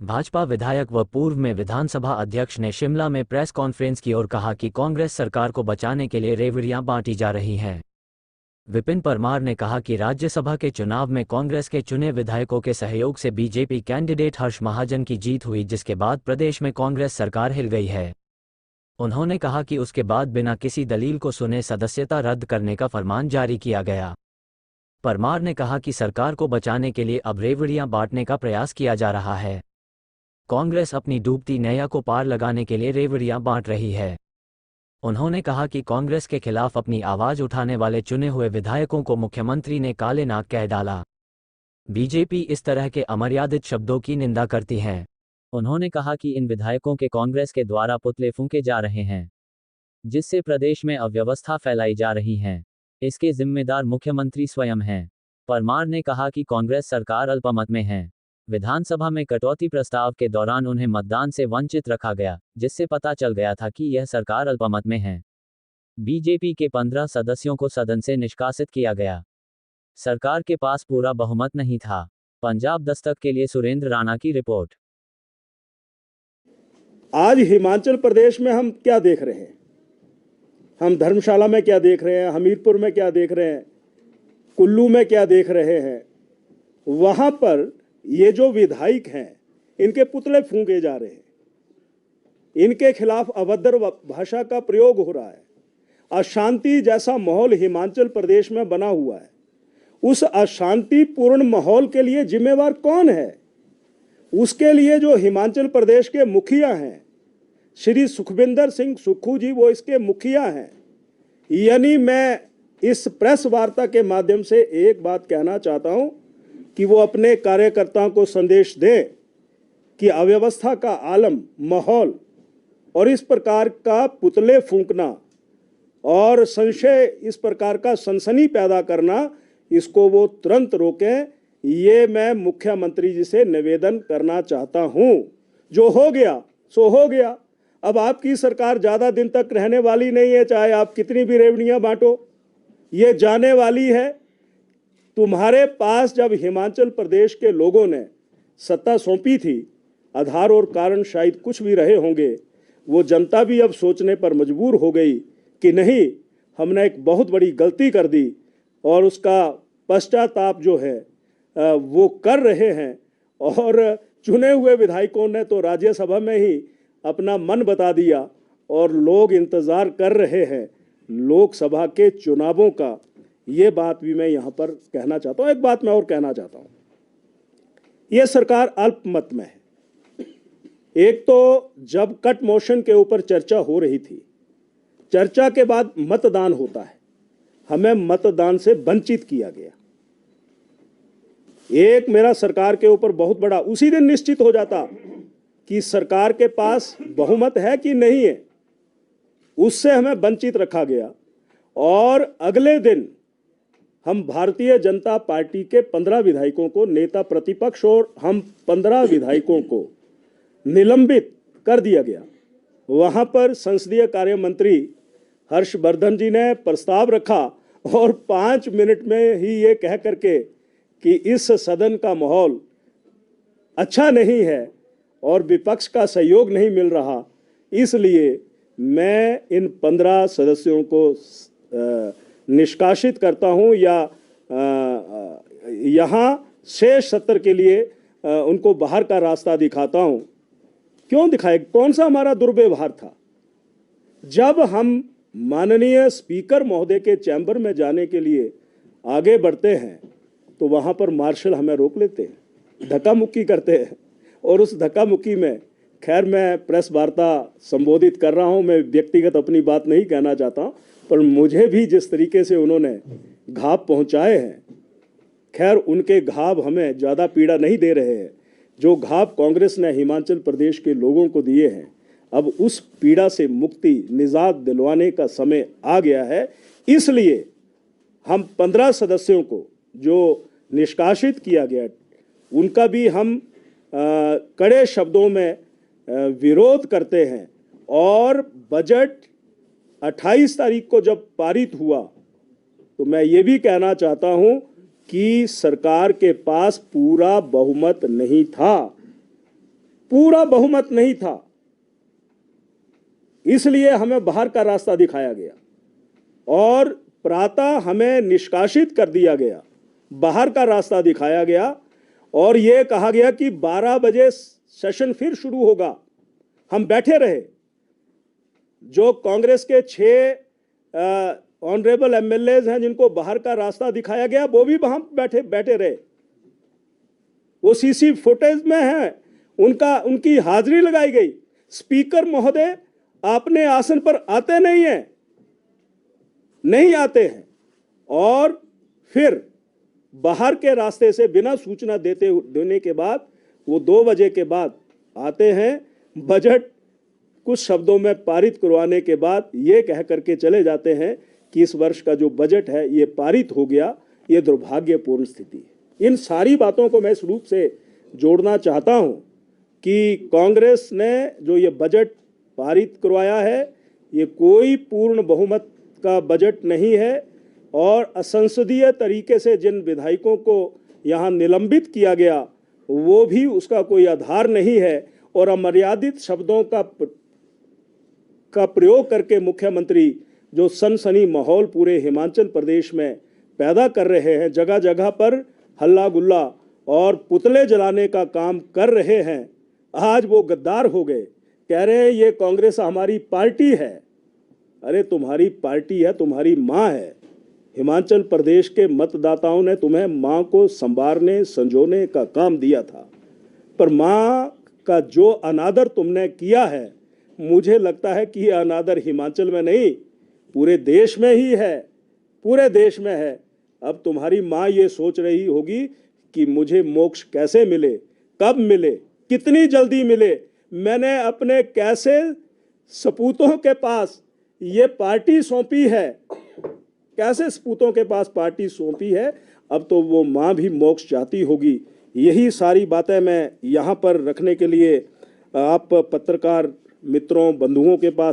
भाजपा विधायक व पूर्व में विधानसभा अध्यक्ष ने शिमला में प्रेस कॉन्फ्रेंस की और कहा कि कांग्रेस सरकार को बचाने के लिए रेवड़ियां बांटी जा रही हैं। विपिन परमार ने कहा कि राज्यसभा के चुनाव में कांग्रेस के चुने विधायकों के सहयोग से बीजेपी कैंडिडेट हर्ष महाजन की जीत हुई, जिसके बाद प्रदेश में कांग्रेस सरकार हिल गई है। उन्होंने कहा कि उसके बाद बिना किसी दलील को सुने सदस्यता रद्द करने का फरमान जारी किया गया। परमार ने कहा कि सरकार को बचाने के लिए अब रेवड़ियां बांटने का प्रयास किया जा रहा है। कांग्रेस अपनी डूबती नैया को पार लगाने के लिए रेवड़ियां बांट रही है। उन्होंने कहा कि कांग्रेस के खिलाफ अपनी आवाज उठाने वाले चुने हुए विधायकों को मुख्यमंत्री ने काले नाग कह डाला। बीजेपी इस तरह के अमर्यादित शब्दों की निंदा करती है। उन्होंने कहा कि इन विधायकों के कांग्रेस के द्वारा पुतले फूंके जा रहे हैं, जिससे प्रदेश में अव्यवस्था फैलाई जा रही है। इसके जिम्मेदार मुख्यमंत्री स्वयं हैं। परमार ने कहा कि कांग्रेस सरकार अल्पमत में है। विधानसभा में कटौती प्रस्ताव के दौरान उन्हें मतदान से वंचित रखा गया, जिससे पता चल गया था कि यह सरकार अल्पमत में है। बीजेपी के 15 सदस्यों को सदन से निष्कासित किया गया। सरकार के पास पूरा बहुमत नहीं था। पंजाब दस्तक के लिए सुरेंद्र राणा की रिपोर्ट। आज हिमाचल प्रदेश में हम क्या देख रहे हैं? हम धर्मशाला में क्या देख रहे हैं, हमीरपुर में क्या देख रहे हैं, कुल्लू में क्या देख रहे हैं? वहां पर ये जो विधायक हैं, इनके पुतले फूंके जा रहे हैं, इनके खिलाफ अभद्र भाषा का प्रयोग हो रहा है। अशांति जैसा माहौल हिमाचल प्रदेश में बना हुआ है। उस अशांतिपूर्ण माहौल के लिए जिम्मेवार कौन है? उसके लिए जो हिमाचल प्रदेश के मुखिया हैं, श्री सुखविंदर सिंह सुक्खू जी, वो इसके मुखिया हैं। यानी मैं इस प्रेस वार्ता के माध्यम से एक बात कहना चाहता हूं कि वो अपने कार्यकर्ताओं को संदेश दें कि अव्यवस्था का आलम माहौल और इस प्रकार का पुतले फूंकना और संशय, इस प्रकार का सनसनी पैदा करना, इसको वो तुरंत रोकें। ये मैं मुख्यमंत्री जी से निवेदन करना चाहता हूं। जो हो गया सो हो गया। अब आपकी सरकार ज़्यादा दिन तक रहने वाली नहीं है, चाहे आप कितनी भी रेवड़ियां बांटो, ये जाने वाली है। तुम्हारे पास जब हिमाचल प्रदेश के लोगों ने सत्ता सौंपी थी, आधार और कारण शायद कुछ भी रहे होंगे, वो जनता भी अब सोचने पर मजबूर हो गई कि नहीं, हमने एक बहुत बड़ी गलती कर दी और उसका पश्चाताप जो है वो कर रहे हैं। और चुने हुए विधायकों ने तो राज्यसभा में ही अपना मन बता दिया और लोग इंतज़ार कर रहे हैं लोकसभा के चुनावों का। ये बात भी मैं यहाँ पर कहना चाहता हूँ। एक बात मैं और कहना चाहता हूँ, ये सरकार अल्पमत में है। एक तो जब कट मोशन के ऊपर चर्चा हो रही थी, चर्चा के बाद मतदान होता है, हमें मतदान से वंचित किया गया। एक मेरा सरकार के ऊपर बहुत बड़ा उसी दिन निश्चित हो जाता कि सरकार के पास बहुमत है कि नहीं है, उससे हमें वंचित रखा गया। और अगले दिन हम भारतीय जनता पार्टी के 15 विधायकों को, नेता प्रतिपक्ष और हम 15 विधायकों को निलंबित कर दिया गया। वहां पर संसदीय कार्य मंत्री हर्षवर्धन जी ने प्रस्ताव रखा और 5 मिनट में ही ये कह करके कि इस सदन का माहौल अच्छा नहीं है और विपक्ष का सहयोग नहीं मिल रहा, इसलिए मैं इन 15 सदस्यों को निष्कासित करता हूं या यहाँ शेष सत्र के लिए उनको बाहर का रास्ता दिखाता हूं। क्यों दिखाए? कौन सा हमारा दुर्व्यवहार था? जब हम माननीय स्पीकर महोदय के चैम्बर में जाने के लिए आगे बढ़ते हैं तो वहाँ पर मार्शल हमें रोक लेते हैं, धक्का मुक्की करते हैं। और उस धक्का मुक्की में, खैर मैं प्रेस वार्ता संबोधित कर रहा हूँ, मैं व्यक्तिगत अपनी बात नहीं कहना चाहता, पर मुझे भी जिस तरीके से उन्होंने घाव पहुँचाए हैं, खैर उनके घाव हमें ज़्यादा पीड़ा नहीं दे रहे हैं। जो घाव कांग्रेस ने हिमाचल प्रदेश के लोगों को दिए हैं, अब उस पीड़ा से मुक्ति, निजात दिलवाने का समय आ गया है। इसलिए हम 15 सदस्यों को जो निष्कासित किया गया, उनका भी हम कड़े शब्दों में विरोध करते हैं। और बजट 28 तारीख को जब पारित हुआ तो मैं ये भी कहना चाहता हूं कि सरकार के पास पूरा बहुमत नहीं था। पूरा बहुमत नहीं था, इसलिए हमें बाहर का रास्ता दिखाया गया और प्रातः हमें निष्कासित कर दिया गया, बाहर का रास्ता दिखाया गया और यह कहा गया कि 12 बजे सेशन फिर शुरू होगा। हम बैठे रहे। जो कांग्रेस के 6 ऑनरेबल एमएलएज हैं जिनको बाहर का रास्ता दिखाया गया, वो भी वहां बैठे रहे। वो सीसी फुटेज में है, उनकी हाजिरी लगाई गई। स्पीकर महोदय अपने आसन पर आते नहीं आते हैं और फिर बाहर के रास्ते से बिना सूचना देने के बाद वो 2 बजे के बाद आते हैं। बजट कुछ शब्दों में पारित करवाने के बाद ये कह करके चले जाते हैं कि इस वर्ष का जो बजट है ये पारित हो गया। ये दुर्भाग्यपूर्ण स्थिति है। इन सारी बातों को मैं इस रूप से जोड़ना चाहता हूं कि कांग्रेस ने जो ये बजट पारित करवाया है ये कोई पूर्ण बहुमत का बजट नहीं है और असंसदीय तरीके से जिन विधायकों को यहाँ निलंबित किया गया वो भी उसका कोई आधार नहीं है और अमर्यादित शब्दों का प्रयोग करके मुख्यमंत्री जो सनसनी माहौल पूरे हिमाचल प्रदेश में पैदा कर रहे हैं, जगह जगह पर हल्ला गुल्ला और पुतले जलाने का काम कर रहे हैं। आज वो गद्दार हो गए, कह रहे हैं ये कांग्रेस हमारी पार्टी है। अरे तुम्हारी पार्टी है, तुम्हारी माँ है। हिमाचल प्रदेश के मतदाताओं ने तुम्हें माँ को संवारने संजोने का काम दिया था, पर माँ का जो अनादर तुमने किया है, मुझे लगता है कि ये अनादर हिमाचल में नहीं पूरे देश में ही है, पूरे देश में है। अब तुम्हारी माँ ये सोच रही होगी कि मुझे मोक्ष कैसे मिले, कब मिले, कितनी जल्दी मिले। मैंने अपने कैसे सपूतों के पास ये पार्टी सौंपी है, कैसे सपूतों के पास पार्टी सौंपी है, अब तो वो माँ भी मोक्ष चाहती होगी। यही सारी बातें मैं यहाँ पर रखने के लिए आप पत्रकार मित्रों बंधुओं के पास